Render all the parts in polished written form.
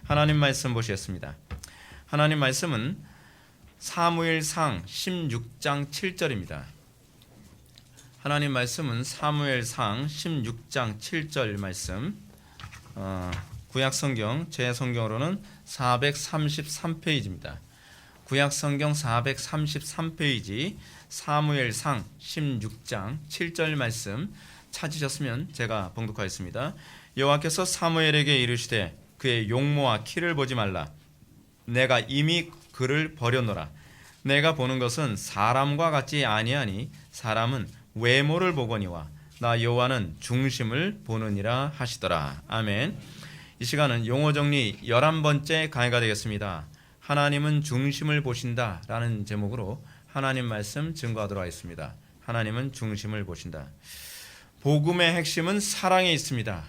하나님 말씀 보시겠습니다. 하나님 말씀은 사무엘상 16장 7절입니다. 하나님 말씀은 사무엘상 16장 7절 말씀, 구약성경 제 성경으로는 433페이지입니다. 구약성경 433페이지 사무엘상 16장 7절 말씀 찾으셨으면 제가 봉독하겠습니다. 여호와께서 사무엘에게 이르시되 그의 용모와 키를 보지 말라. 내가 이미 그를 버렸노라. 내가 보는 것은 사람과 같지 아니하니 사람은 외모를 보거니와 나 여호와는 중심을 보느니라 하시더라. 아멘. 이 시간은 용어 정리 11번째 강의가 되겠습니다. 하나님은 중심을 보신다 라는 제목으로 하나님 말씀 증거하도록 하겠습니다. 하나님은 중심을 보신다. 복음의 핵심은 사랑에 있습니다.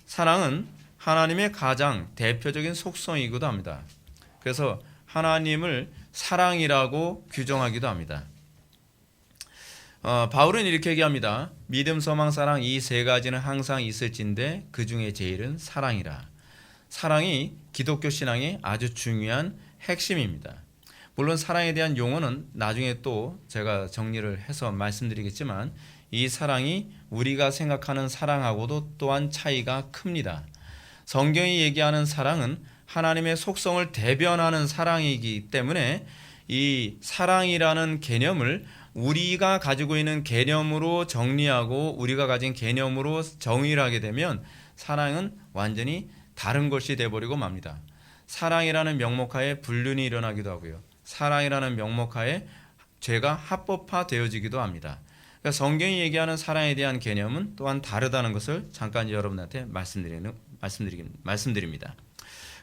사랑은 하나님의 가장 대표적인 속성이기도 합니다. 그래서 하나님을 사랑이라고 규정하기도 합니다. 바울은 이렇게 얘기합니다. 믿음, 소망, 사랑 이 세 가지는 항상 있을진데 그 중에 제일은 사랑이라. 사랑이 기독교 신앙의 아주 중요한 핵심입니다. 물론 사랑에 대한 용어는 나중에 또 제가 정리를 해서 말씀드리겠지만 이 사랑이 우리가 생각하는 사랑하고도 또한 차이가 큽니다. 성경이 얘기하는 사랑은 하나님의 속성을 대변하는 사랑이기 때문에 이 사랑이라는 개념을 우리가 가지고 있는 개념으로 정리하고 우리가 가진 개념으로 정의를 하게 되면 사랑은 완전히 다른 것이 되어버리고 맙니다. 사랑이라는 명목하에 불륜이 일어나기도 하고요. 사랑이라는 명목하에 죄가 합법화되어지기도 합니다. 그러니까 성경이 얘기하는 사랑에 대한 개념은 또한 다르다는 것을 잠깐 여러분한테 말씀드립니다.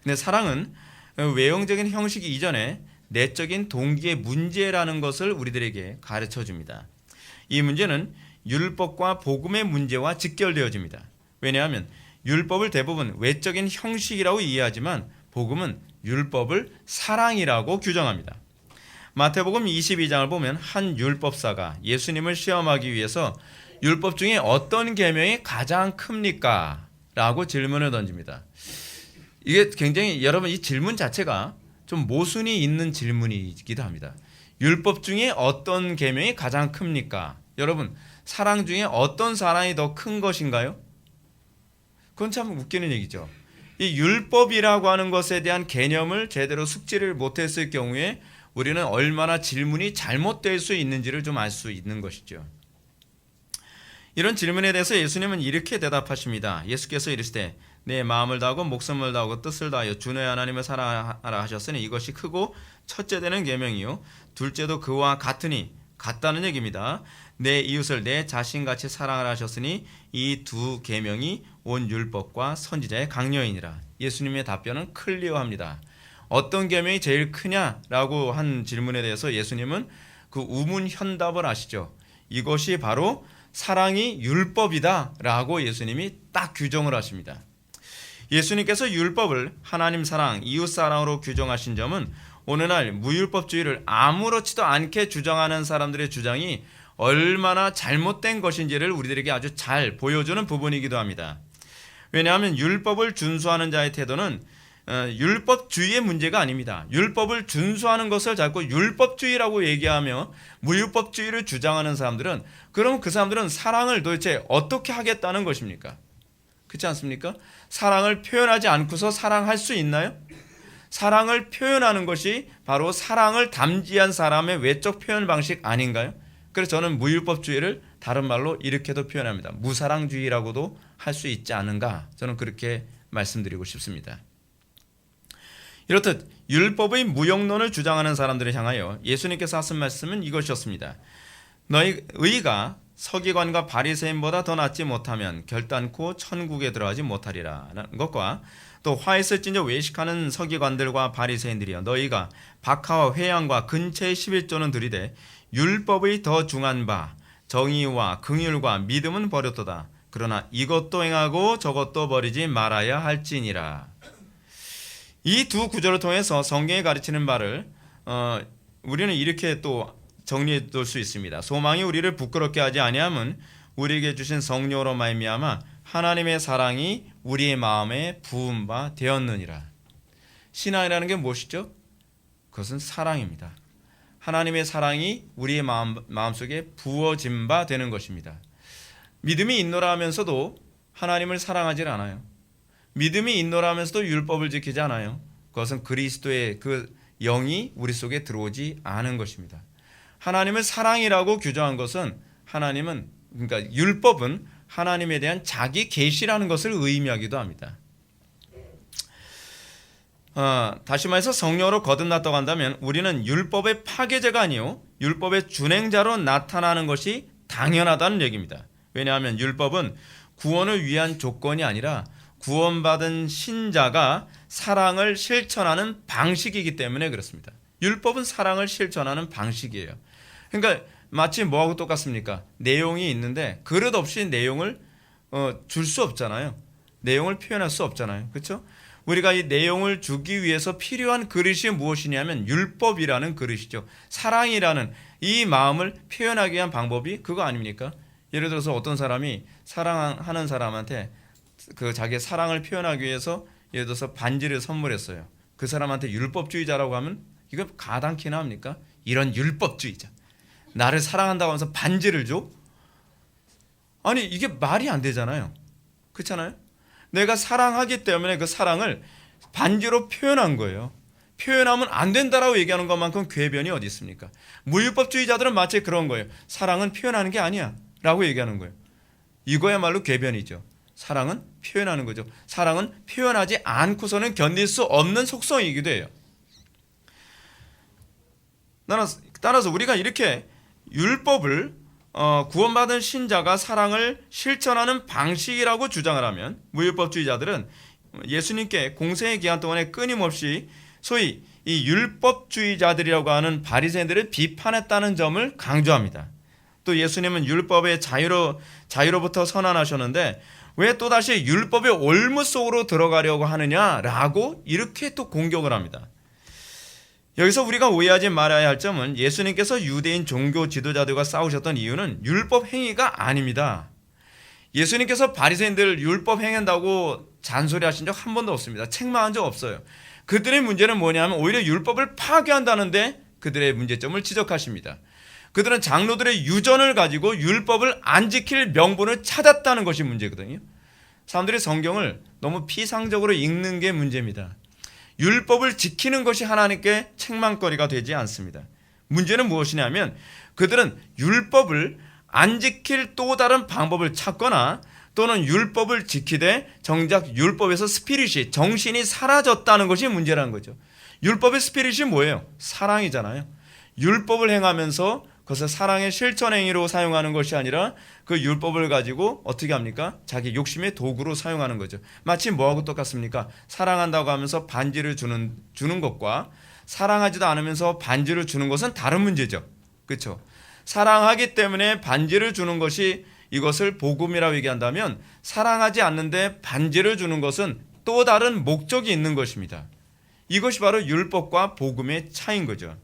근데 사랑은 외형적인 형식 이전에 내적인 동기의 문제라는 것을 우리들에게 가르쳐 줍니다. 이 문제는 율법과 복음의 문제와 직결되어집니다. 왜냐하면 율법을 대부분 외적인 형식이라고 이해하지만 복음은 율법을 사랑이라고 규정합니다. 마태복음 22장을 보면 한 율법사가 예수님을 시험하기 위해서 율법 중에 어떤 계명이 가장 큽니까? 라고 질문을 던집니다. 이게 굉장히 여러분 이 질문 자체가 좀 모순이 있는 질문이기도 합니다. 율법 중에 어떤 계명이 가장 큽니까? 여러분 사랑 중에 어떤 사랑이 더 큰 것인가요? 그건 참 웃기는 얘기죠. 이 율법이라고 하는 것에 대한 개념을 제대로 숙지를 못했을 경우에 우리는 얼마나 질문이 잘못될 수 있는지를 좀 알 수 있는 것이죠. 이런 질문에 대해서 예수님은 이렇게 대답하십니다. 예수께서 이르시되 내 마음을 다하고 목숨을 다하고 뜻을 다하여 주 너의 하나님을 사랑하라 하셨으니 이것이 크고 첫째 되는 계명이요 둘째도 그와 같다는 얘기입니다. 내 이웃을 내 자신같이 사랑하라 하셨으니 이 두 계명이 온 율법과 선지자의 강령이니라. 예수님의 답변은 클리어합니다. 어떤 계명이 제일 크냐라고 한 질문에 대해서 예수님은 그 우문현답을 하시죠. 이것이 바로 사랑이 율법이다 라고 예수님이 딱 규정을 하십니다. 예수님께서 율법을 하나님 사랑, 이웃 사랑으로 규정하신 점은 오늘날 무율법주의를 아무렇지도 않게 주장하는 사람들의 주장이 얼마나 잘못된 것인지를 우리들에게 아주 잘 보여주는 부분이기도 합니다. 왜냐하면 율법을 준수하는 자의 태도는 율법주의의 문제가 아닙니다. 율법을 준수하는 것을 자꾸 율법주의라고 얘기하며 무율법주의를 주장하는 사람들은 그럼 그 사람들은 사랑을 도대체 어떻게 하겠다는 것입니까? 그렇지 않습니까? 사랑을 표현하지 않고서 사랑할 수 있나요? 사랑을 표현하는 것이 바로 사랑을 담지한 사람의 외적 표현 방식 아닌가요? 그래서 저는 무율법주의를 다른 말로 이렇게도 표현합니다. 무사랑주의라고도 할 수 있지 않은가? 저는 그렇게 말씀드리고 싶습니다. 이렇듯 율법의 무용론을 주장하는 사람들을 향하여 예수님께서 하신 말씀은 이것이었습니다. 너희 의가 서기관과 바리새인보다 더 낫지 못하면 결단코 천국에 들어가지 못하리라는 것과 또 화했을진저 외식하는 서기관들과 바리새인들이여 너희가 박하와 회양과 근처의 11조는 들이되 율법의 더 중한 바 정의와 긍휼과 믿음은 버렸도다. 그러나 이것도 행하고 저것도 버리지 말아야 할지니라. 이 두 구절을 통해서 성경이 가르치는 바를 우리는 이렇게 또 정리해 둘 수 있습니다. 소망이 우리를 부끄럽게 하지 아니함은 우리에게 주신 성령으로 말미암아 하나님의 사랑이 우리의 마음에 부은 바 되었느니라. 신앙이라는 게 무엇이죠? 그것은 사랑입니다. 하나님의 사랑이 우리의 마음속에 부어진 바 되는 것입니다. 믿음이 있노라 하면서도 하나님을 사랑하지 않아요. 믿음이 있노라 하면서도 율법을 지키지 않아요. 그것은 그리스도의 그 영이 우리 속에 들어오지 않은 것입니다. 하나님을 사랑이라고 규정한 것은 그러니까 율법은 하나님에 대한 자기 계시라는 것을 의미하기도 합니다. 다시 말해서 성령으로 거듭났다고 한다면 우리는 율법의 파괴자가 아니요 율법의 준행자로 나타나는 것이 당연하다는 얘기입니다. 왜냐하면 율법은 구원을 위한 조건이 아니라 구원받은 신자가 사랑을 실천하는 방식이기 때문에 그렇습니다. 율법은 사랑을 실천하는 방식이에요. 그러니까 마치 뭐하고 똑같습니까? 내용이 있는데 그릇 없이 내용을 줄 수 없잖아요. 내용을 표현할 수 없잖아요. 그렇죠? 우리가 이 내용을 주기 위해서 필요한 그릇이 무엇이냐면 율법이라는 그릇이죠. 사랑이라는 이 마음을 표현하기 위한 방법이 그거 아닙니까? 예를 들어서 어떤 사람이 사랑하는 사람한테 그 자기의 사랑을 표현하기 위해서 예를 들어서 반지를 선물했어요. 그 사람한테 율법주의자라고 하면 이거 가당키나 합니까? 이런 율법주의자. 나를 사랑한다고 하면서 반지를 줘? 아니 이게 말이 안 되잖아요. 그렇잖아요? 내가 사랑하기 때문에 그 사랑을 반지로 표현한 거예요. 표현하면 안 된다라고 얘기하는 것만큼 궤변이 어디 있습니까? 무율법주의자들은 마치 그런 거예요. 사랑은 표현하는 게 아니야 라고 얘기하는 거예요. 이거야말로 궤변이죠. 사랑은 표현하는 거죠. 사랑은 표현하지 않고서는 견딜 수 없는 속성이기도 해요. 따라서 우리가 이렇게 율법을 구원받은 신자가 사랑을 실천하는 방식이라고 주장을 하면 무율법주의자들은 예수님께 공생의 기간 동안에 끊임없이 소위 이 율법주의자들이라고 하는 바리새인들을 비판했다는 점을 강조합니다. 또 예수님은 율법의 자유로부터 선언하셨는데 왜 또다시 율법의 올무 속으로 들어가려고 하느냐라고 이렇게 또 공격을 합니다. 여기서 우리가 오해하지 말아야 할 점은 예수님께서 유대인 종교 지도자들과 싸우셨던 이유는 율법 행위가 아닙니다. 예수님께서 바리새인들 율법 행한다고 잔소리하신 적 한 번도 없습니다. 책망한 적 없어요. 그들의 문제는 뭐냐면 오히려 율법을 파괴한다는데 그들의 문제점을 지적하십니다. 그들은 장로들의 유전을 가지고 율법을 안 지킬 명분을 찾았다는 것이 문제거든요. 사람들이 성경을 너무 피상적으로 읽는 게 문제입니다. 율법을 지키는 것이 하나님께 책망거리가 되지 않습니다. 문제는 무엇이냐면 그들은 율법을 안 지킬 또 다른 방법을 찾거나 또는 율법을 지키되 정작 율법에서 스피릿이 정신이 사라졌다는 것이 문제라는 거죠. 율법의 스피릿이 뭐예요? 사랑이잖아요. 율법을 행하면서 그것을 사랑의 실천 행위로 사용하는 것이 아니라 그 율법을 가지고 어떻게 합니까? 자기 욕심의 도구로 사용하는 거죠. 마치 뭐하고 똑같습니까? 사랑한다고 하면서 반지를 주는 것과 사랑하지도 않으면서 반지를 주는 것은 다른 문제죠. 그렇죠? 사랑하기 때문에 반지를 주는 것이 이것을 복음이라고 얘기한다면 사랑하지 않는데 반지를 주는 것은 또 다른 목적이 있는 것입니다. 이것이 바로 율법과 복음의 차이인 거죠.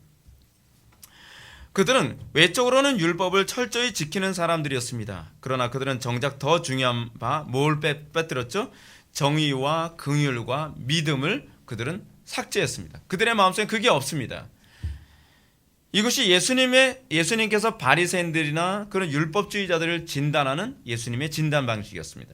그들은 외적으로는 율법을 철저히 지키는 사람들이었습니다. 그러나 그들은 정작 더 중요한 바 뭘 빼뜨렸죠? 정의와 긍휼과 믿음을 그들은 삭제했습니다. 그들의 마음속에 그게 없습니다. 이것이 예수님께서 바리새인들이나 그런 율법주의자들을 진단하는 예수님의 진단 방식이었습니다.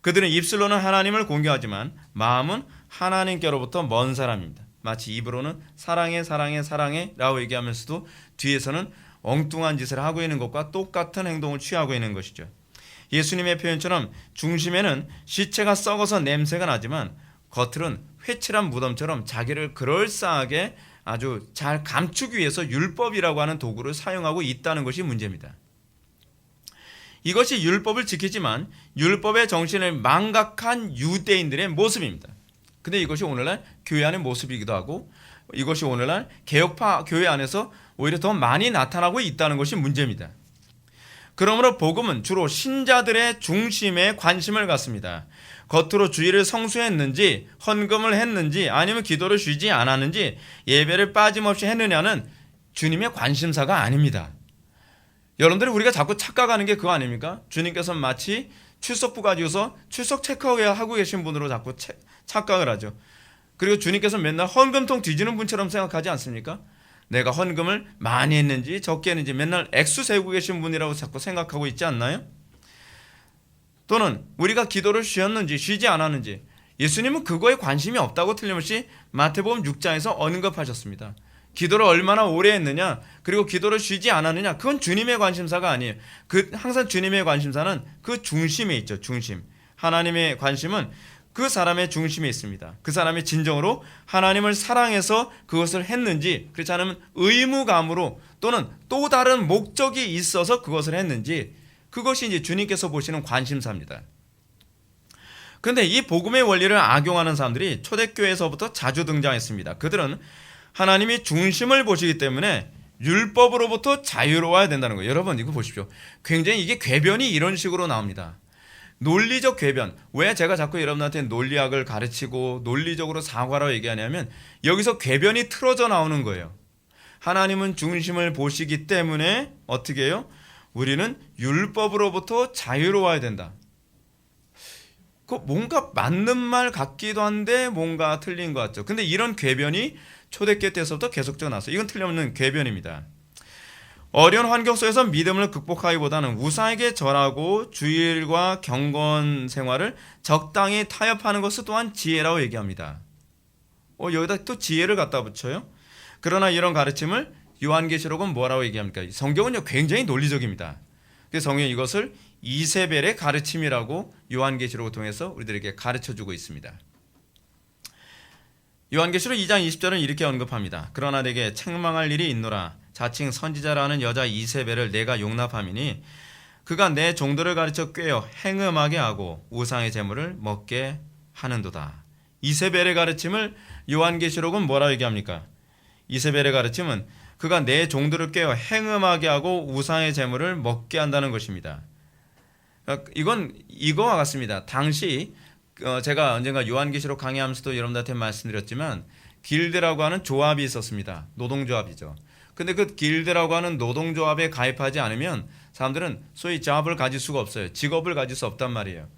그들은 입술로는 하나님을 공경하지만 마음은 하나님께로부터 먼 사람입니다. 마치 입으로는 사랑해 사랑해 사랑해 라고 얘기하면서도 뒤에서는 엉뚱한 짓을 하고 있는 것과 똑같은 행동을 취하고 있는 것이죠. 예수님의 표현처럼 중심에는 시체가 썩어서 냄새가 나지만 겉으로는 회칠한 무덤처럼 자기를 그럴싸하게 아주 잘 감추기 위해서 율법이라고 하는 도구를 사용하고 있다는 것이 문제입니다. 이것이 율법을 지키지만 율법의 정신을 망각한 유대인들의 모습입니다. 근데 이것이 오늘날 교회 안의 모습이기도 하고 이것이 오늘날 개혁파 교회 안에서 오히려 더 많이 나타나고 있다는 것이 문제입니다. 그러므로 복음은 주로 신자들의 중심에 관심을 갖습니다. 겉으로 주일을 성수했는지 헌금을 했는지 아니면 기도를 쉬지 않았는지 예배를 빠짐없이 했느냐는 주님의 관심사가 아닙니다. 여러분들이 우리가 자꾸 착각하는 게 그거 아닙니까? 주님께서 마치 출석부 가지고서 출석 체크하고 계신 분으로 자꾸 착각을 하죠. 그리고 주님께서 맨날 헌금통 뒤지는 분처럼 생각하지 않습니까? 내가 헌금을 많이 했는지 적게 했는지 맨날 액수 세우고 계신 분이라고 자꾸 생각하고 있지 않나요? 또는 우리가 기도를 쉬었는지 쉬지 않았는지, 예수님은 그거에 관심이 없다고 틀림없이 마태복음 6장에서 언급하셨습니다. 기도를 얼마나 오래 했느냐, 그리고 기도를 쉬지 않았느냐, 그건 주님의 관심사가 아니에요. 항상 주님의 관심사는 그 중심에 있죠. 중심. 하나님의 관심은 그 사람의 중심에 있습니다. 그 사람이 진정으로 하나님을 사랑해서 그것을 했는지, 그렇지 않으면 의무감으로 또는 또 다른 목적이 있어서 그것을 했는지, 그것이 이제 주님께서 보시는 관심사입니다. 그런데 이 복음의 원리를 악용하는 사람들이 초대교회에서부터 자주 등장했습니다. 그들은 하나님이 중심을 보시기 때문에 율법으로부터 자유로워야 된다는 거예요. 여러분 이거 보십시오. 굉장히 이게 궤변이 이런 식으로 나옵니다. 논리적 궤변. 왜 제가 자꾸 여러분한테 논리학을 가르치고 논리적으로 사고하라고 얘기하냐면 여기서 궤변이 틀어져 나오는 거예요. 하나님은 중심을 보시기 때문에 어떻게 해요? 우리는 율법으로부터 자유로워야 된다. 그 뭔가 맞는 말 같기도 한데 뭔가 틀린 것 같죠. 근데 이런 궤변이 초대교회 때서부터 계속적으로 나왔어요. 이건 틀림없는 궤변입니다. 어려운 환경 속에서 믿음을 극복하기보다는 우상에게 절하고 주일과 경건 생활을 적당히 타협하는 것을 또한 지혜라고 얘기합니다. 여기다 또 지혜를 갖다 붙여요. 그러나 이런 가르침을 요한계시록은 뭐라고 얘기합니까? 성경은요 굉장히 논리적입니다. 그래서 성경이 이것을 이세벨의 가르침이라고 요한계시록을 통해서 우리들에게 가르쳐주고 있습니다. 요한계시록 2장 20절은 이렇게 언급합니다. 그러나 내게 책망할 일이 있노라. 자칭 선지자라는 여자 이세벨을 내가 용납함이니 그가 내 종들을 가르쳐 꾀어 행음하게 하고 우상의 제물을 먹게 하는도다. 이세벨의 가르침을 요한계시록은 뭐라고 얘기합니까? 이세벨의 가르침은 그가 내 종들을 꾀어 행음하게 하고 우상의 제물을 먹게 한다는 것입니다. 이건 이거와 같습니다. 당시 제가 언젠가 요한계시록 강의하면서도 여러분들한테 말씀드렸지만 길드라고 하는 조합이 있었습니다. 노동조합이죠. 근데 그 길드라고 하는 노동조합에 가입하지 않으면 사람들은 소위 잡을 가질 수가 없어요. 직업을 가질 수 없단 말이에요.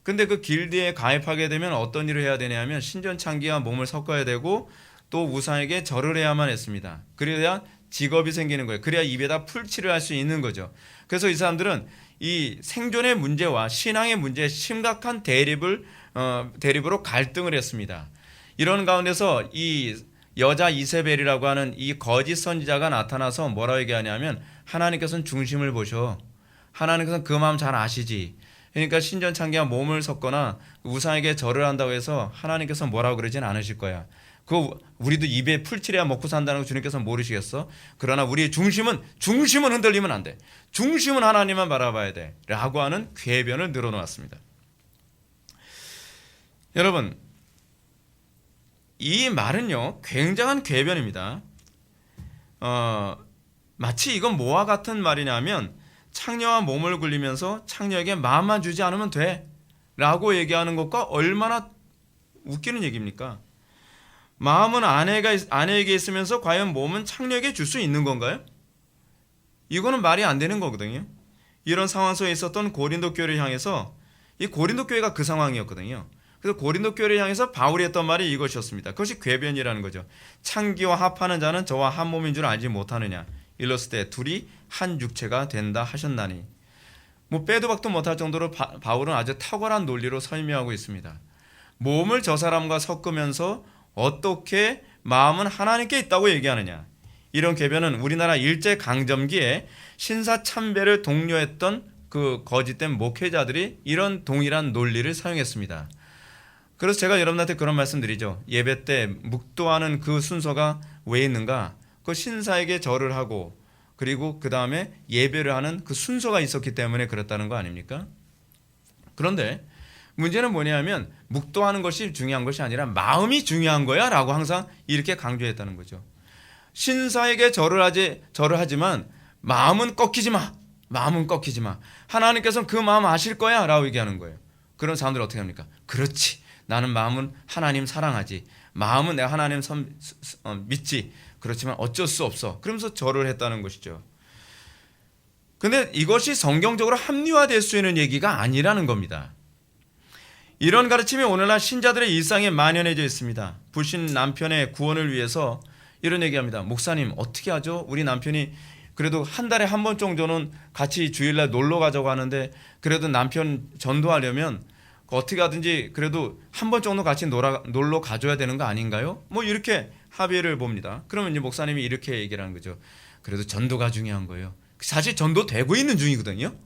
근데 그 길드에 가입하게 되면 어떤 일을 해야 되냐면 신전창기와 몸을 섞어야 되고 또 우상에게 절을 해야만 했습니다. 그래야 직업이 생기는 거예요. 그래야 입에다 풀칠을 할 수 있는 거죠. 그래서 이 사람들은 이 생존의 문제와 신앙의 문제에 심각한 대립으로 갈등을 했습니다. 이런 가운데서 이 여자 이세벨이라고 하는 이 거짓 선지자가 나타나서 뭐라고 얘기하냐면 하나님께서는 중심을 보셔. 하나님께서는 그 마음 잘 아시지. 그러니까 신전창기와 몸을 섞거나 우상에게 절을 한다고 해서 하나님께서 뭐라고 그러진 않으실 거야. 우리도 입에 풀칠해야 먹고 산다는 거 주님께서는 모르시겠어? 그러나 우리의 중심은 흔들리면 안 돼. 중심은 하나님만 바라봐야 돼. 라고 하는 궤변을 늘어놓았습니다. 여러분, 이 말은요 굉장한 궤변입니다. 마치 이건 뭐와 같은 말이냐면 창녀와 몸을 굴리면서 창녀에게 마음만 주지 않으면 돼 라고 얘기하는 것과 얼마나 웃기는 얘기입니까? 마음은 아내에게 있으면서 과연 몸은 창녀에게 줄 수 있는 건가요? 이거는 말이 안 되는 거거든요. 이런 상황 속에 있었던 고린도 교회를 향해서, 이 고린도 교회가 그 상황이었거든요. 그래서 고린도 교회를 향해서 바울이 했던 말이 이것이었습니다. 그것이 궤변이라는 거죠. 창기와 합하는 자는 저와 한 몸인 줄 알지 못하느냐. 일렀을 때 둘이 한 육체가 된다 하셨나니. 빼도 박도 못할 정도로 바울은 아주 탁월한 논리로 설명하고 있습니다. 몸을 저 사람과 섞으면서 어떻게 마음은 하나님께 있다고 얘기하느냐. 이런 궤변은 우리나라 일제강점기에 신사참배를 독려했던 그 거짓된 목회자들이 이런 동일한 논리를 사용했습니다. 그래서 제가 여러분한테 그런 말씀 드리죠. 예배 때 묵도하는 그 순서가 왜 있는가? 그 신사에게 절을 하고 그리고 그 다음에 예배를 하는 그 순서가 있었기 때문에 그렇다는 거 아닙니까? 그런데 문제는 뭐냐면 묵도하는 것이 중요한 것이 아니라 마음이 중요한 거야 라고 항상 이렇게 강조했다는 거죠. 신사에게 절을 하지만 마음은 꺾이지 마. 마음은 꺾이지 마. 하나님께서는 그 마음 아실 거야 라고 얘기하는 거예요. 그런 사람들 어떻게 합니까? 그렇지. 나는 마음은 하나님 사랑하지. 마음은 내가 하나님 믿지. 그렇지만 어쩔 수 없어. 그러면서 절을 했다는 것이죠. 근데 이것이 성경적으로 합리화될 수 있는 얘기가 아니라는 겁니다. 이런 가르침이 오늘날 신자들의 일상에 만연해져 있습니다. 불신 남편의 구원을 위해서 이런 얘기합니다. 목사님 어떻게 하죠? 우리 남편이 그래도 한 달에 한 번 정도는 같이 주일날 놀러 가자고 하는데 그래도 남편 전도하려면 어떻게 하든지 그래도 한 번 정도 같이 놀러 가줘야 되는 거 아닌가요? 뭐 이렇게 합의를 봅니다. 그러면 이제 목사님이 이렇게 얘기를 하는 거죠. 그래도 전도가 중요한 거예요. 사실 전도되고 있는 중이거든요.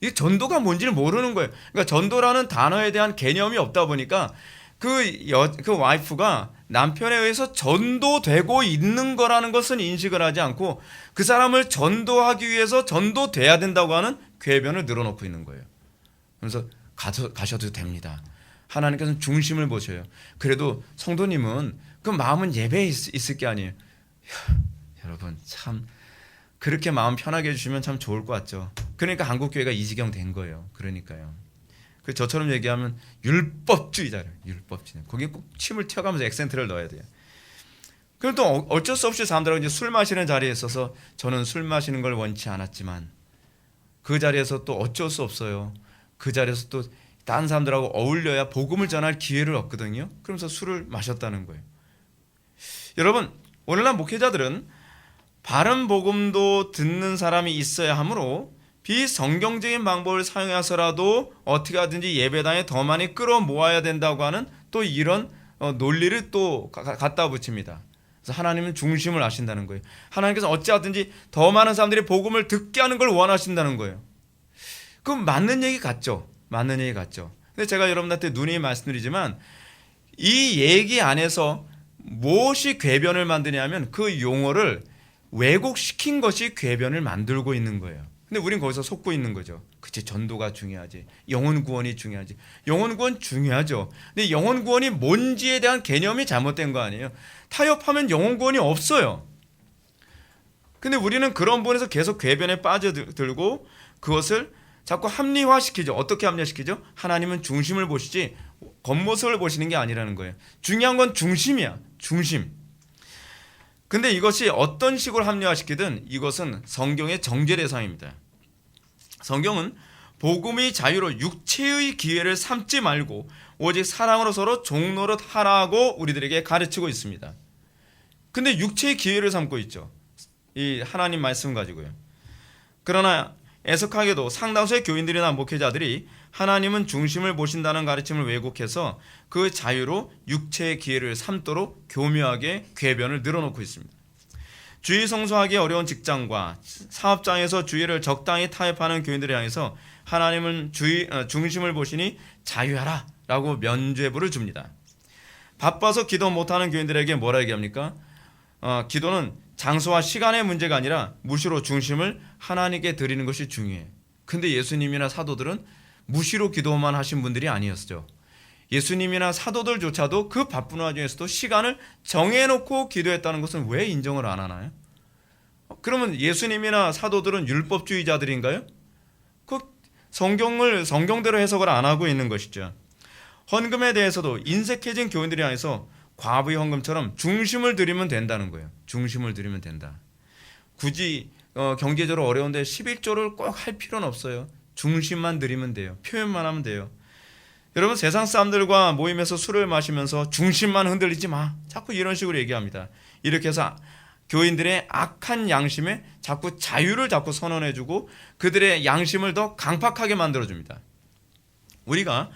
이 전도가 뭔지를 모르는 거예요. 그러니까 전도라는 단어에 대한 개념이 없다 보니까 그 와이프가 남편에 의해서 전도되고 있는 거라는 것은 인식을 하지 않고 그 사람을 전도하기 위해서 전도돼야 된다고 하는 궤변을 늘어놓고 있는 거예요. 그래서 가셔도 됩니다. 하나님께서는 중심을 보셔요. 그래도 성도님은 그 마음은 예배에 있을 게 아니에요. 여러분 참 그렇게 마음 편하게 해주시면 참 좋을 것 같죠. 그러니까 한국교회가 이 지경 된 거예요. 그러니까요. 저처럼 얘기하면 율법주의자래요. 율법주의. 거기에 꼭 침을 튀어가면서 액센트를 넣어야 돼요. 그럼 또 어쩔 수 없이 사람들하고 이제 술 마시는 자리에 있어서 저는 술 마시는 걸 원치 않았지만 그 자리에서 또 어쩔 수 없어요. 그 자리에서 또 다른 사람들하고 어울려야 복음을 전할 기회를 얻거든요. 그러면서 술을 마셨다는 거예요. 여러분 오늘날 목회자들은 바른 복음도 듣는 사람이 있어야 하므로 비성경적인 방법을 사용해서라도 어떻게 하든지 예배당에 더 많이 끌어모아야 된다고 하는 또 이런 논리를 또 갖다 붙입니다. 그래서 하나님은 중심을 아신다는 거예요. 하나님께서 어찌하든지 더 많은 사람들이 복음을 듣게 하는 걸 원하신다는 거예요. 그럼 맞는 얘기 같죠? 맞는 얘기 같죠? 근데 제가 여러분한테 누누이 말씀드리지만 이 얘기 안에서 무엇이 궤변을 만드냐면 그 용어를 왜곡시킨 것이 궤변을 만들고 있는 거예요. 근데 우린 거기서 속고 있는 거죠. 그치, 전도가 중요하지. 영혼 구원이 중요하지. 영혼 구원 중요하죠. 근데 영혼 구원이 뭔지에 대한 개념이 잘못된 거 아니에요. 타협하면 영혼 구원이 없어요. 근데 우리는 그런 부분에서 계속 궤변에 빠져들고 그것을 자꾸 합리화시키죠. 어떻게 합리화시키죠? 하나님은 중심을 보시지 겉모습을 보시는 게 아니라는 거예요. 중요한 건 중심이야. 중심. 근데 이것이 어떤 식으로 합리화시키든 이것은 성경의 정죄 대상입니다. 성경은 복음의 자유로 육체의 기회를 삼지 말고 오직 사랑으로 서로 종노릇 하라고 우리들에게 가르치고 있습니다. 근데 육체의 기회를 삼고 있죠. 이 하나님 말씀 가지고요. 그러나 애석하게도 상당수의 교인들이나 목회자들이 하나님은 중심을 보신다는 가르침을 왜곡해서 그 자유로 육체의 기회를 삼도록 교묘하게 궤변을 늘어놓고 있습니다. 주의 성수하기 어려운 직장과 사업장에서 주의를 적당히 타협하는 교인들을 향해서 하나님은 중심을 보시니 자유하라 라고 면죄부를 줍니다. 바빠서 기도 못하는 교인들에게 뭐라 얘기합니까? 기도는 장소와 시간의 문제가 아니라 무시로 중심을 하나님께 드리는 것이 중요해. 근데 예수님이나 사도들은 무시로 기도만 하신 분들이 아니었죠. 예수님이나 사도들조차도 그 바쁜 와중에서도 시간을 정해놓고 기도했다는 것은 왜 인정을 안 하나요? 그러면 예수님이나 사도들은 율법주의자들인가요? 그 성경대로 해석을 안 하고 있는 것이죠. 헌금에 대해서도 인색해진 교인들이 향해서 과부의 헌금처럼 중심을 드리면 된다는 거예요. 중심을 드리면 된다. 굳이 경제적으로 어려운데 11조를 꼭 할 필요는 없어요. 중심만 드리면 돼요. 표현만 하면 돼요. 여러분 세상 사람들과 모임에서 술을 마시면서 중심만 흔들리지 마. 자꾸 이런 식으로 얘기합니다. 이렇게 해서 교인들의 악한 양심에 자꾸 자유를 자꾸 선언해주고 그들의 양심을 더 강팍하게 만들어줍니다. 우리가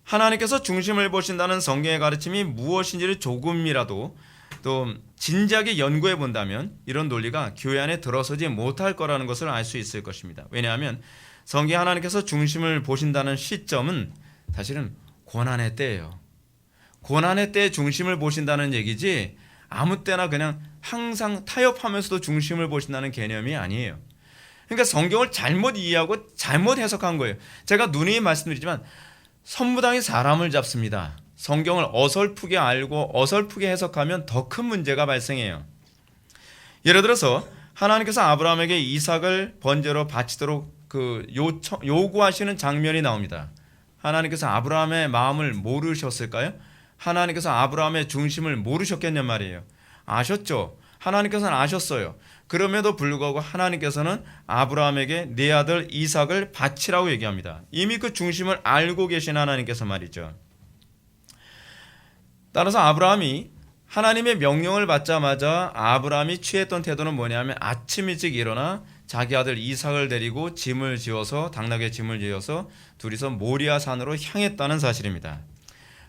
하나님께서 중심을 보신다는 성경의 가르침이 무엇인지를 조금이라도 또 진지하게 연구해 본다면 이런 논리가 교회 안에 들어서지 못할 거라는 것을 알 수 있을 것입니다. 왜냐하면 성경 하나님께서 중심을 보신다는 시점은 사실은 고난의 때예요. 고난의 때에 중심을 보신다는 얘기지 아무 때나 그냥 항상 타협하면서도 중심을 보신다는 개념이 아니에요. 그러니까 성경을 잘못 이해하고 잘못 해석한 거예요. 제가 누누이 말씀드리지만 선무당이 사람을 잡습니다. 성경을 어설프게 알고 어설프게 해석하면 더 큰 문제가 발생해요. 예를 들어서 하나님께서 아브라함에게 이삭을 번제로 바치도록 요구하시는 장면이 나옵니다. 하나님께서 아브라함의 마음을 모르셨을까요? 하나님께서 아브라함의 중심을 모르셨겠냔 말이에요. 아셨죠? 하나님께서는 아셨어요. 그럼에도 불구하고 하나님께서는 아브라함에게 내 아들 이삭을 바치라고 얘기합니다. 이미 그 중심을 알고 계신 하나님께서 말이죠. 따라서 아브라함이 하나님의 명령을 받자마자 아브라함이 취했던 태도는 뭐냐면 아침 일찍 일어나 자기 아들 이삭을 데리고 당나귀에 짐을 지어서 둘이서 모리아 산으로 향했다는 사실입니다.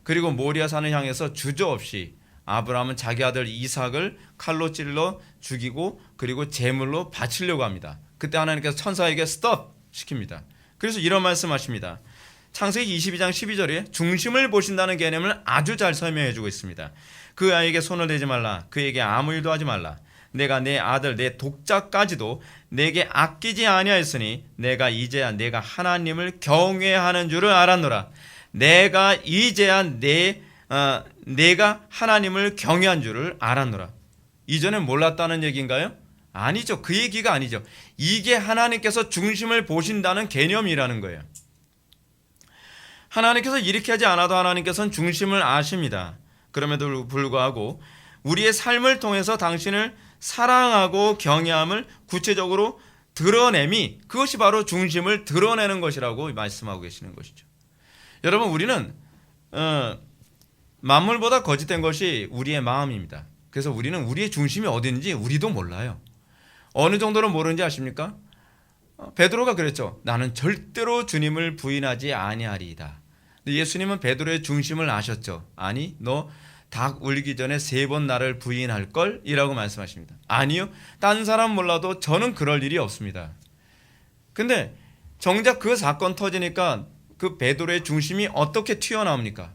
그리고 모리아 산을 향해서 주저없이 아브라함은 자기 아들 이삭을 칼로 찔러 죽이고 그리고 제물로 바치려고 합니다. 그때 하나님께서 천사에게 스톱 시킵니다. 그래서 이런 말씀하십니다. 창세기 22장 12절에 중심을 보신다는 개념을 아주 잘 설명해 주고 있습니다. 그 아이에게 손을 대지 말라. 그에게 아무 일도 하지 말라. 내가 내 아들 내 독자까지도 내게 아끼지 아니하였으니 내가 이제야 내가 하나님을 경외하는 줄을 알았노라. 내가 이제야 내가 하나님을 경외한 줄을 알았노라. 이전에 몰랐다는 얘기인가요? 아니죠. 그 얘기가 아니죠. 이게 하나님께서 중심을 보신다는 개념이라는 거예요. 하나님께서 이렇게 하지 않아도 하나님께서는 중심을 아십니다. 그럼에도 불구하고 우리의 삶을 통해서 당신을 사랑하고 경외함을 구체적으로 드러냄이 그것이 바로 중심을 드러내는 것이라고 말씀하고 계시는 것이죠. 여러분, 우리는 만물보다 거짓된 것이 우리의 마음입니다. 그래서 우리는 우리의 중심이 어딘지 우리도 몰라요. 어느 정도로 모르는지 아십니까? 베드로가 그랬죠. 나는 절대로 주님을 부인하지 아니하리이다. 근데 예수님은 베드로의 중심을 아셨죠. 아니, 너 닭 울기 전에 3번 나를 부인할 걸? 이라고 말씀하십니다. 아니요, 딴 사람 몰라도 저는 그럴 일이 없습니다. 근데 정작 그 사건 터지니까 그 베드로의 중심이 어떻게 튀어나옵니까?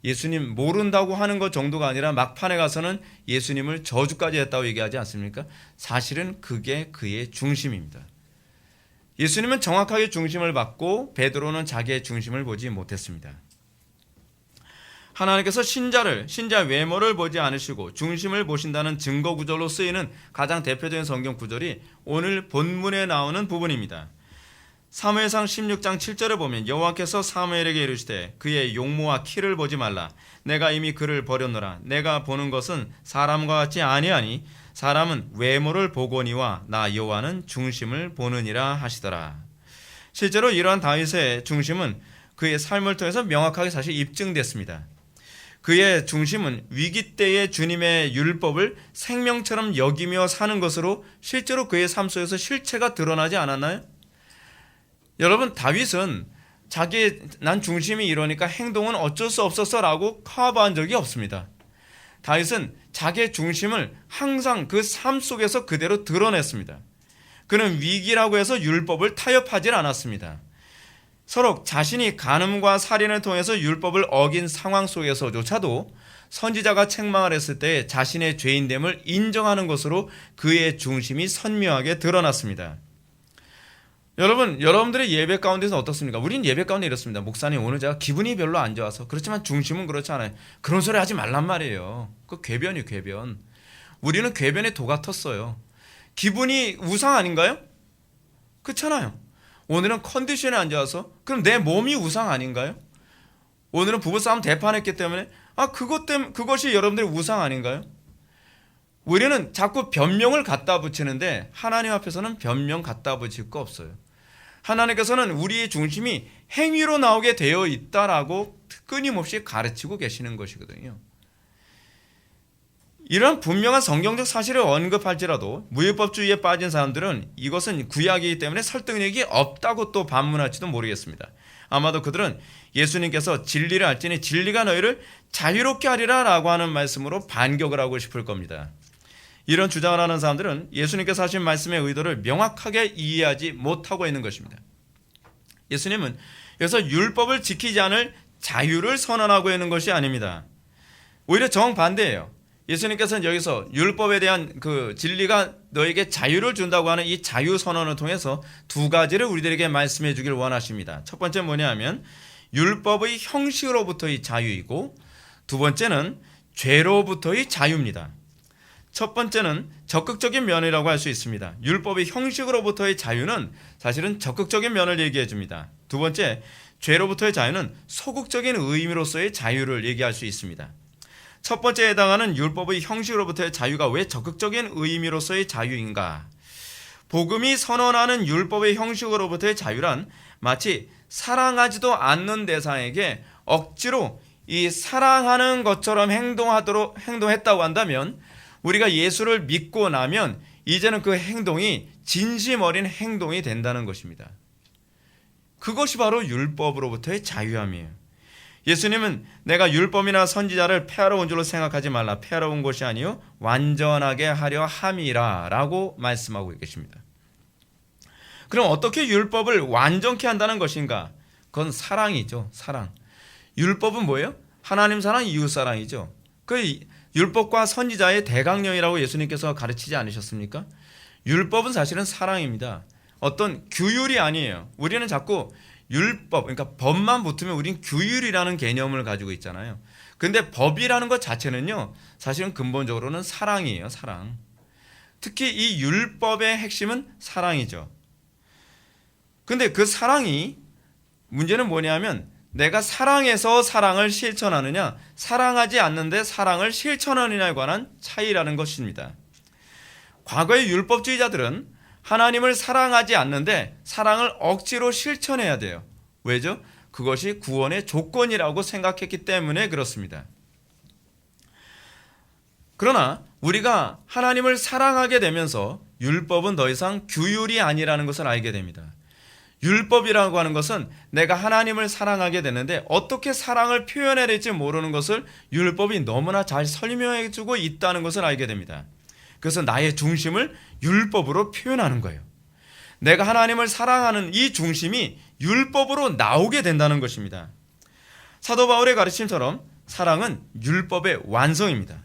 예수님 모른다고 하는 것 정도가 아니라 막판에 가서는 예수님을 저주까지 했다고 얘기하지 않습니까? 사실은 그게 그의 중심입니다. 예수님은 정확하게 중심을 받고 베드로는 자기의 중심을 보지 못했습니다. 하나님께서 신자 외모를 보지 않으시고 중심을 보신다는 증거 구절로 쓰이는 가장 대표적인 성경 구절이 오늘 본문에 나오는 부분입니다. 사무엘상 16장 7절에 보면 여호와께서 사무엘에게 이르시되 그의 용모와 키를 보지 말라. 내가 이미 그를 버렸노라. 내가 보는 것은 사람과 같지 아니하니 사람은 외모를 보거니와 나 여호와는 중심을 보느니라 하시더라. 실제로 이러한 다윗의 중심은 그의 삶을 통해서 명확하게 사실 입증됐습니다. 그의 중심은 위기 때의 주님의 율법을 생명처럼 여기며 사는 것으로 실제로 그의 삶 속에서 실체가 드러나지 않았나요? 여러분, 다윗은 난 중심이 이러니까 행동은 어쩔 수 없었어 라고 커버한 적이 없습니다. 다윗은 자기의 중심을 항상 그 삶 속에서 그대로 드러냈습니다. 그는 위기라고 해서 율법을 타협하지 않았습니다. 서로 자신이 간음과 살인을 통해서 율법을 어긴 상황 속에서조차도 선지자가 책망을 했을 때 자신의 죄인됨을 인정하는 것으로 그의 중심이 선명하게 드러났습니다. 여러분들의 예배 가운데서 어떻습니까? 우린 예배 가운데 이렇습니다. 목사님, 오늘 제가 기분이 별로 안 좋아서. 그렇지만 중심은 그렇지 않아요. 그런 소리 하지 말란 말이에요. 그 궤변이 궤변. 우리는 궤변에 도가 텄어요. 기분이 우상 아닌가요? 그렇잖아요. 오늘은 컨디션이 안 좋아서. 그럼 내 몸이 우상 아닌가요? 오늘은 부부싸움 대판했기 때문에 그것이 여러분들의 우상 아닌가요? 우리는 자꾸 변명을 갖다 붙이는데 하나님 앞에서는 변명 갖다 붙일 거 없어요. 하나님께서는 우리의 중심이 행위로 나오게 되어 있다라고 끊임없이 가르치고 계시는 것이거든요. 이런 분명한 성경적 사실을 언급할지라도 무율법주의에 빠진 사람들은 이것은 구약이기 때문에 설득력이 없다고 또 반문할지도 모르겠습니다. 아마도 그들은 예수님께서 진리를 알지니 진리가 너희를 자유롭게 하리라 라고 하는 말씀으로 반격을 하고 싶을 겁니다. 이런 주장을 하는 사람들은 예수님께서 하신 말씀의 의도를 명확하게 이해하지 못하고 있는 것입니다. 예수님은 여기서 율법을 지키지 않을 자유를 선언하고 있는 것이 아닙니다. 오히려 정반대예요. 예수님께서는 여기서 율법에 대한 그 진리가 너에게 자유를 준다고 하는 이 자유 선언을 통해서 두 가지를 우리들에게 말씀해 주길 원하십니다. 첫 번째는 뭐냐면 율법의 형식으로부터의 자유이고, 두 번째는 죄로부터의 자유입니다. 첫 번째는 적극적인 면이라고 할 수 있습니다. 율법의 형식으로부터의 자유는 사실은 적극적인 면을 얘기해 줍니다. 두 번째, 죄로부터의 자유는 소극적인 의미로서의 자유를 얘기할 수 있습니다. 첫 번째에 해당하는 율법의 형식으로부터의 자유가 왜 적극적인 의미로서의 자유인가? 복음이 선언하는 율법의 형식으로부터의 자유란 마치 사랑하지도 않는 대상에게 억지로 이 사랑하는 것처럼 행동했다고 한다면 우리가 예수를 믿고 나면 이제는 그 행동이 진심 어린 행동이 된다는 것입니다. 그것이 바로 율법으로부터의 자유함이에요. 예수님은 내가 율법이나 선지자를 폐하러 온 줄로 생각하지 말라. 폐하러 온 것이 아니요 완전하게 하려 함이라 라고 말씀하고 계십니다. 그럼 어떻게 율법을 완전케 한다는 것인가? 그건 사랑이죠. 사랑. 율법은 뭐예요? 하나님 사랑, 이웃 사랑이죠. 그 율법과 선지자의 대강령이라고 예수님께서 가르치지 않으셨습니까? 율법은 사실은 사랑입니다. 어떤 규율이 아니에요. 우리는 자꾸 율법, 그러니까 법만 붙으면 우린 규율이라는 개념을 가지고 있잖아요. 근데 법이라는 것 자체는요, 사실은 근본적으로는 사랑이에요. 사랑. 특히 이 율법의 핵심은 사랑이죠. 근데 그 사랑이, 문제는 뭐냐면 내가 사랑해서 사랑을 실천하느냐, 사랑하지 않는데 사랑을 실천하느냐에 관한 차이라는 것입니다. 과거의 율법주의자들은 하나님을 사랑하지 않는데 사랑을 억지로 실천해야 돼요. 왜죠? 그것이 구원의 조건이라고 생각했기 때문에 그렇습니다. 그러나 우리가 하나님을 사랑하게 되면서 율법은 더 이상 규율이 아니라는 것을 알게 됩니다. 율법이라고 하는 것은 내가 하나님을 사랑하게 되는데 어떻게 사랑을 표현해야 될지 모르는 것을 율법이 너무나 잘 설명해 주고 있다는 것을 알게 됩니다. 그래서 나의 중심을 율법으로 표현하는 거예요. 내가 하나님을 사랑하는 이 중심이 율법으로 나오게 된다는 것입니다. 사도 바울의 가르침처럼 사랑은 율법의 완성입니다.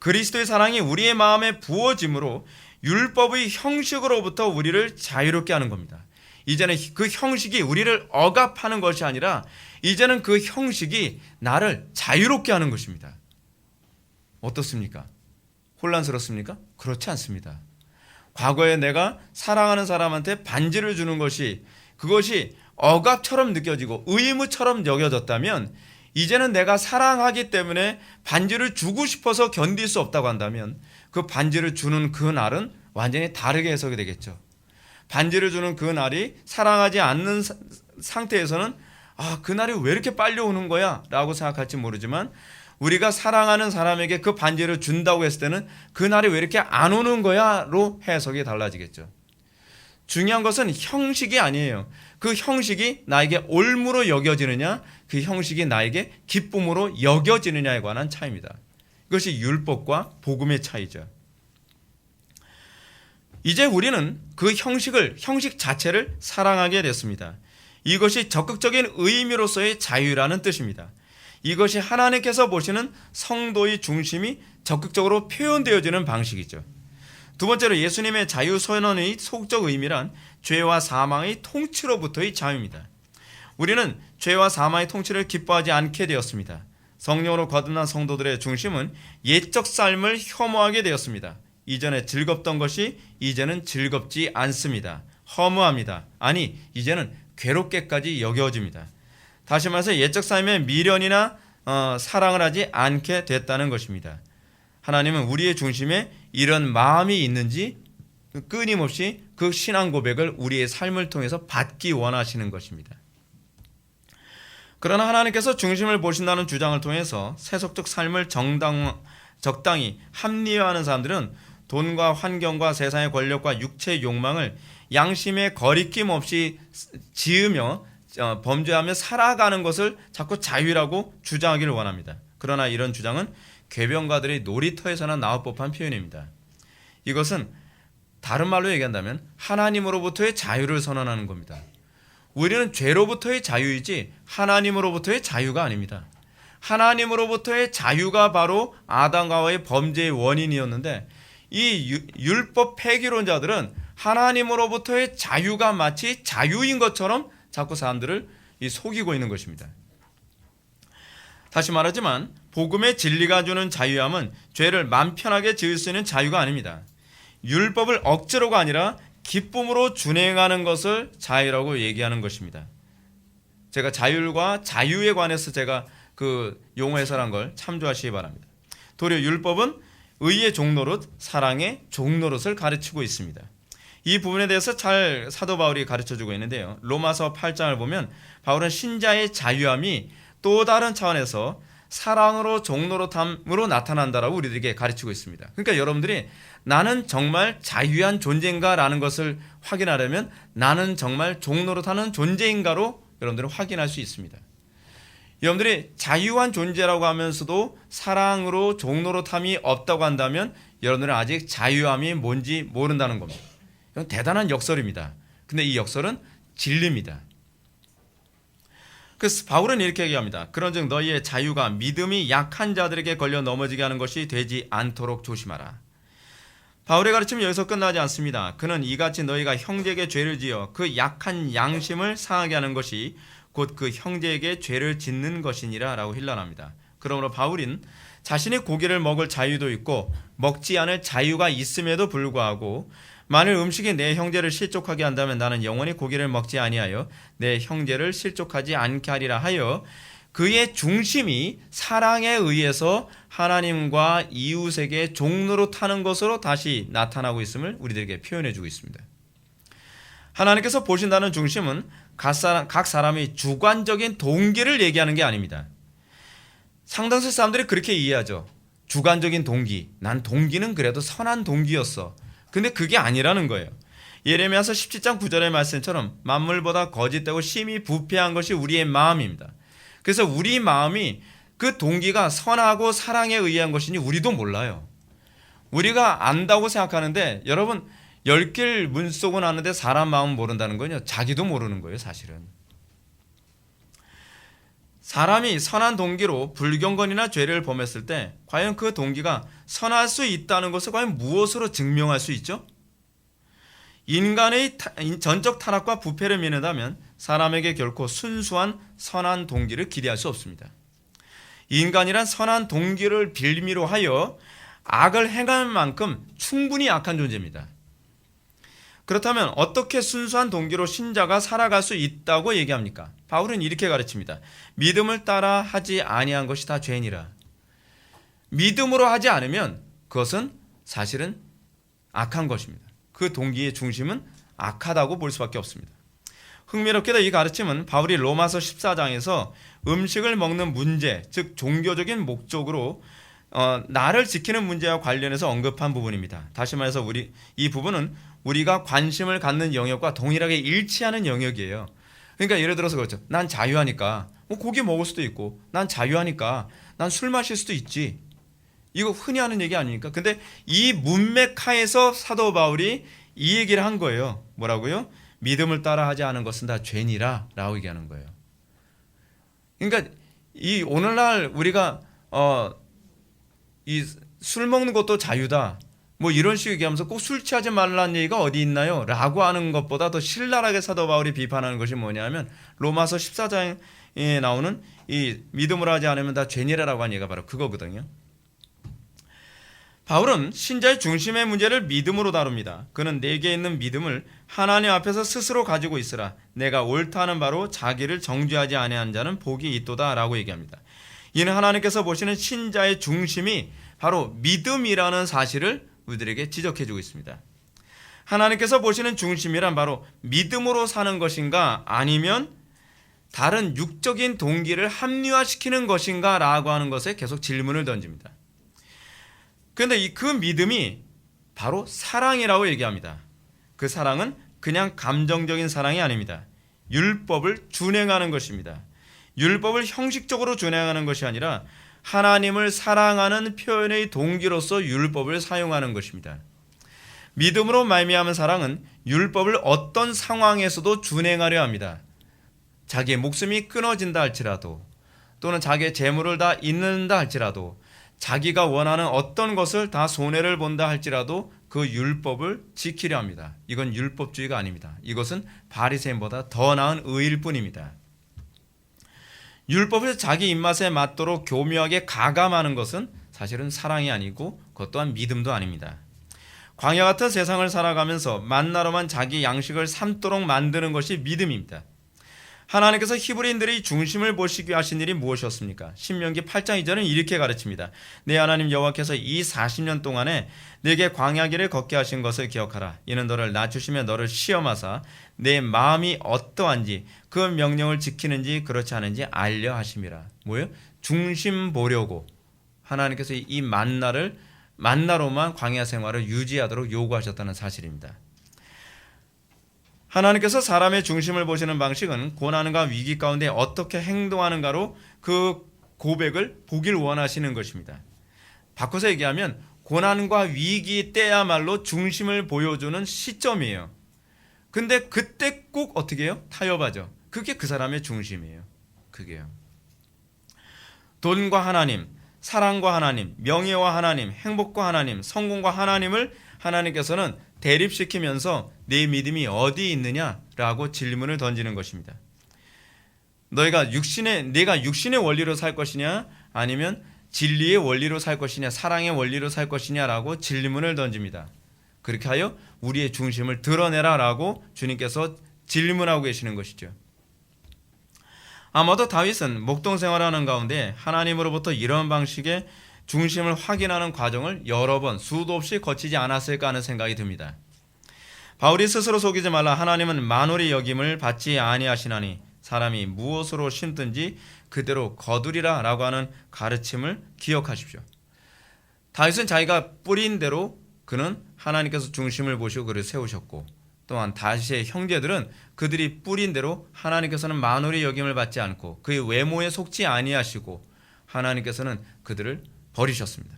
그리스도의 사랑이 우리의 마음에 부어짐으로 율법의 형식으로부터 우리를 자유롭게 하는 겁니다. 이제는 그 형식이 우리를 억압하는 것이 아니라 이제는 그 형식이 나를 자유롭게 하는 것입니다. 어떻습니까? 혼란스럽습니까? 그렇지 않습니다. 과거에 내가 사랑하는 사람한테 반지를 주는 것이 그것이 억압처럼 느껴지고 의무처럼 여겨졌다면 이제는 내가 사랑하기 때문에 반지를 주고 싶어서 견딜 수 없다고 한다면 그 반지를 주는 그 날은 완전히 다르게 해석이 되겠죠. 반지를 주는 그 날이 사랑하지 않는 상태에서는 그 날이 왜 이렇게 빨리 오는 거야? 라고 생각할지 모르지만 우리가 사랑하는 사람에게 그 반지를 준다고 했을 때는 그 날이 왜 이렇게 안 오는 거야? 로 해석이 달라지겠죠. 중요한 것은 형식이 아니에요. 그 형식이 나에게 올무로 여겨지느냐, 그 형식이 나에게 기쁨으로 여겨지느냐에 관한 차이입니다. 이것이 율법과 복음의 차이죠. 이제 우리는 그 형식 자체를 사랑하게 됐습니다. 이것이 적극적인 의미로서의 자유라는 뜻입니다. 이것이 하나님께서 보시는 성도의 중심이 적극적으로 표현되어지는 방식이죠. 두 번째로 예수님의 자유 선언의 속적 의미란 죄와 사망의 통치로부터의 자유입니다. 우리는 죄와 사망의 통치를 기뻐하지 않게 되었습니다. 성령으로 거듭난 성도들의 중심은 옛적 삶을 혐오하게 되었습니다. 이전에 즐겁던 것이 이제는 즐겁지 않습니다. 허무합니다. 아니, 이제는 괴롭게까지 여겨집니다. 다시 말해서 옛적 삶에 미련이나 사랑을 하지 않게 됐다는 것입니다. 하나님은 우리의 중심에 이런 마음이 있는지 끊임없이 그 신앙 고백을 우리의 삶을 통해서 받기 원하시는 것입니다. 그러나 하나님께서 중심을 보신다는 주장을 통해서 세속적 삶을 적당히 합리화하는 사람들은 돈과 환경과 세상의 권력과 육체의 욕망을 양심에 거리낌 없이 지으며 범죄하며 살아가는 것을 자꾸 자유라고 주장하기를 원합니다. 그러나 이런 주장은 궤변가들의 놀이터에서나 나올 법한 표현입니다. 이것은 다른 말로 얘기한다면 하나님으로부터의 자유를 선언하는 겁니다. 우리는 죄로부터의 자유이지 하나님으로부터의 자유가 아닙니다. 하나님으로부터의 자유가 바로 아담과 하와의 범죄의 원인이었는데 이 율법 폐기론자들은 하나님으로부터의 자유가 마치 자유인 것처럼 자꾸 사람들을 속이고 있는 것입니다. 다시 말하지만 복음의 진리가 주는 자유함은 죄를 맘 편하게 지을 수 있는 자유가 아닙니다. 율법을 억지로가 아니라 기쁨으로 준행하는 것을 자유라고 얘기하는 것입니다. 제가 자율과 자유에 관해서 제가 그 용어 해설한 걸 참조하시기 바랍니다. 도리어 율법은 의의 종노릇, 사랑의 종노릇을 가르치고 있습니다. 이 부분에 대해서 잘 사도 바울이 가르쳐주고 있는데요. 로마서 8장을 보면 바울은 신자의 자유함이 또 다른 차원에서 사랑으로 종노릇함으로 나타난다라고 우리들에게 가르치고 있습니다. 그러니까 여러분들이 나는 정말 자유한 존재인가라는 것을 확인하려면 나는 정말 종노릇하는 존재인가로 여러분들은 확인할 수 있습니다. 여러분들이 자유한 존재라고 하면서도 사랑으로 종노릇함이 없다고 한다면 여러분들은 아직 자유함이 뭔지 모른다는 겁니다. 이건 대단한 역설입니다. 근데 이 역설은 진리입니다. 그래서 바울은 이렇게 얘기합니다. 그런즉 너희의 자유가 믿음이 약한 자들에게 걸려 넘어지게 하는 것이 되지 않도록 조심하라. 바울의 가르침은 여기서 끝나지 않습니다. 그는 이같이 너희가 형제에게 죄를 지어 그 약한 양심을 상하게 하는 것이 곧 그 형제에게 죄를 짓는 것이니라 라고 힐난합니다. 그러므로 바울은 자신이 고기를 먹을 자유도 있고 먹지 않을 자유가 있음에도 불구하고 만일 음식이 내 형제를 실족하게 한다면 나는 영원히 고기를 먹지 아니하여 내 형제를 실족하지 않게 하리라 하여 그의 중심이 사랑에 의해서 하나님과 이웃에게 종노릇하는 것으로 다시 나타나고 있음을 우리들에게 표현해 주고 있습니다. 하나님께서 보신다는 중심은 각 사람의 주관적인 동기를 얘기하는 게 아닙니다. 상당수 사람들이 그렇게 이해하죠. 주관적인 동기, 난 동기는 그래도 선한 동기였어. 근데 그게 아니라는 거예요. 예레미야서 17장 9절의 말씀처럼 만물보다 거짓되고 심히 부패한 것이 우리의 마음입니다. 그래서 우리 마음이 그 동기가 선하고 사랑에 의한 것이니 우리도 몰라요. 우리가 안다고 생각하는데 여러분 10길 문 쏘고 나는데 사람 마음 모른다는 건요. 자기도 모르는 거예요, 사실은. 사람이 선한 동기로 불경건이나 죄를 범했을 때 과연 그 동기가 선할 수 있다는 것을 과연 무엇으로 증명할 수 있죠? 인간의 전적 타락과 부패를 믿는다면 사람에게 결코 순수한 선한 동기를 기대할 수 없습니다. 인간이란 선한 동기를 빌미로 하여 악을 행할 만큼 충분히 악한 존재입니다. 그렇다면 어떻게 순수한 동기로 신자가 살아갈 수 있다고 얘기합니까? 바울은 이렇게 가르칩니다. 믿음을 따라 하지 아니한 것이 다 죄니라. 믿음으로 하지 않으면 그것은 사실은 악한 것입니다. 그 동기의 중심은 악하다고 볼 수밖에 없습니다. 흥미롭게도 이 가르침은 바울이 로마서 14장에서 음식을 먹는 문제, 즉 종교적인 목적으로 나를 지키는 문제와 관련해서 언급한 부분입니다. 다시 말해서 이 부분은 우리가 관심을 갖는 영역과 동일하게 일치하는 영역이에요. 그러니까 예를 들어서 그렇죠. 난 자유하니까 고기 먹을 수도 있고, 난 자유하니까 난 술 마실 수도 있지. 이거 흔히 하는 얘기 아닙니까? 근데 이 문맥 하에서 사도 바울이 이 얘기를 한 거예요. 뭐라고요? 믿음을 따라 하지 않은 것은 다 죄니라 라고 얘기하는 거예요. 그러니까 이 오늘날 우리가 이 술 먹는 것도 자유다. 뭐 이런 식으로 얘기하면서 꼭 술 취하지 말라는 얘기가 어디 있나요? 라고 하는 것보다 더 신랄하게 사도 바울이 비판하는 것이 뭐냐면 로마서 14장에 나오는 이 믿음으로 하지 않으면 다 죄니라라고 하는 얘기가 바로 그거거든요. 바울은 신자의 중심의 문제를 믿음으로 다룹니다. 그는 내게 있는 믿음을 하나님 앞에서 스스로 가지고 있으라. 내가 옳다 하는 바로 자기를 정죄하지 아니한 자는 복이 있도다 라고 얘기합니다. 이는 하나님께서 보시는 신자의 중심이 바로 믿음이라는 사실을 우리들에게 지적해주고 있습니다. 하나님께서 보시는 중심이란 바로 믿음으로 사는 것인가 아니면 다른 육적인 동기를 합리화시키는 것인가 라고 하는 것에 계속 질문을 던집니다. 그런데 그 믿음이 바로 사랑이라고 얘기합니다. 그 사랑은 그냥 감정적인 사랑이 아닙니다. 율법을 준행하는 것입니다. 율법을 형식적으로 준행하는 것이 아니라 하나님을 사랑하는 표현의 동기로서 율법을 사용하는 것입니다. 믿음으로 말미암은 사랑은 율법을 어떤 상황에서도 준행하려 합니다. 자기의 목숨이 끊어진다 할지라도 또는 자기의 재물을 다 잃는다 할지라도 자기가 원하는 어떤 것을 다 손해를 본다 할지라도 그 율법을 지키려 합니다. 이건 율법주의가 아닙니다. 이것은 바리새인보다 더 나은 의일 뿐입니다. 율법을 자기 입맛에 맞도록 교묘하게 가감하는 것은 사실은 사랑이 아니고 그것 또한 믿음도 아닙니다. 광야 같은 세상을 살아가면서 만나로만 자기 양식을 삼도록 만드는 것이 믿음입니다. 하나님께서 히브리인들의 중심을 보시기 하신 일이 무엇이었습니까? 신명기 8장 2절은 이렇게 가르칩니다. 내 하나님 여호와께서 이 40년 동안에 내게 광야길을 걷게 하신 것을 기억하라. 이는 너를 낮추시며 너를 시험하사 내 마음이 어떠한지 그 명령을 지키는지 그렇지 않은지 알려 하심이라. 뭐예요? 중심 보려고 하나님께서 이 만나로만 광야 생활을 유지하도록 요구하셨다는 사실입니다. 하나님께서 사람의 중심을 보시는 방식은 고난과 위기 가운데 어떻게 행동하는가로 그 고백을 보길 원하시는 것입니다. 바꿔서 얘기하면 고난과 위기 때야말로 중심을 보여주는 시점이에요. 근데 그때 꼭 어떻게 해요? 타협하죠. 그게 그 사람의 중심이에요. 그게요. 돈과 하나님, 사랑과 하나님, 명예와 하나님, 행복과 하나님, 성공과 하나님을 하나님께서는 대립시키면서 내 믿음이 어디 있느냐라고 질문을 던지는 것입니다. 내가 육신의 원리로 살 것이냐 아니면 진리의 원리로 살 것이냐 사랑의 원리로 살 것이냐라고 질문을 던집니다. 그렇게 하여 우리의 중심을 드러내라라고 주님께서 질문하고 계시는 것이죠. 아마도 다윗은 목동 생활하는 가운데 하나님으로부터 이런 방식의 중심을 확인하는 과정을 여러 번 수도 없이 거치지 않았을까 하는 생각이 듭니다. 바울이 스스로 속이지 말라 하나님은 만홀히 여김을 받지 아니하시나니 사람이 무엇으로 심든지 그대로 거두리라 라고 하는 가르침을 기억하십시오. 다윗은 자기가 뿌린 대로 그는 하나님께서 중심을 보시고 그를 세우셨고 또한 다윗의 형제들은 그들이 뿌린 대로 하나님께서는 만홀히 여김을 받지 않고 그의 외모에 속지 아니하시고 하나님께서는 그들을 버리셨습니다.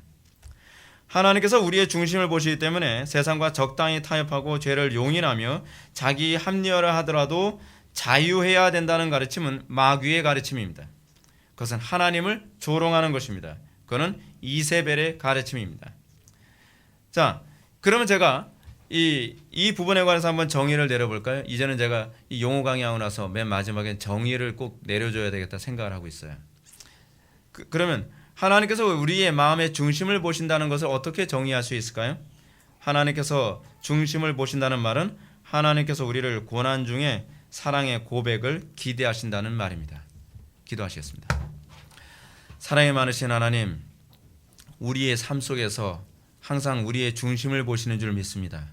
하나님께서 우리의 중심을 보시기 때문에 세상과 적당히 타협하고 죄를 용인하며 자기 합리화를 하더라도 자유해야 된다는 가르침은 마귀의 가르침입니다. 그것은 하나님을 조롱하는 것입니다. 그것은 이세벨의 가르침입니다. 자, 그러면 제가 이 부분에 관해서 한번 정의를 내려볼까요? 이제는 제가 이 용어 강의하고 나서 맨 마지막엔 정의를 꼭 내려줘야 되겠다 생각을 하고 있어요. 그러면 하나님께서 우리의 마음의 중심을 보신다는 것을 어떻게 정의할 수 있을까요? 하나님께서 중심을 보신다는 말은 하나님께서 우리를 고난 중에 사랑의 고백을 기대하신다는 말입니다. 기도하시겠습니다. 사랑이 많으신 하나님, 우리의 삶 속에서 항상 우리의 중심을 보시는 줄 믿습니다.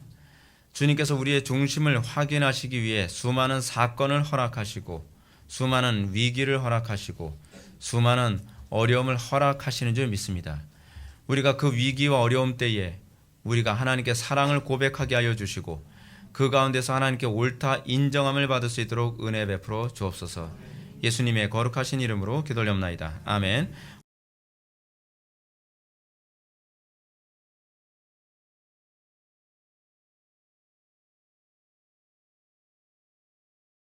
주님께서 우리의 중심을 확인하시기 위해 수많은 사건을 허락하시고 수많은 위기를 허락하시고 수많은 어려움을 허락하시는 줄 믿습니다. 우리가 그 위기와 어려움 때에 우리가 하나님께 사랑을 고백하게 하여 주시고 그 가운데서 하나님께 옳다 인정함을 받을 수 있도록 은혜 베풀어 주옵소서. 예수님의 거룩하신 이름으로 기도올옵나이다. 아멘.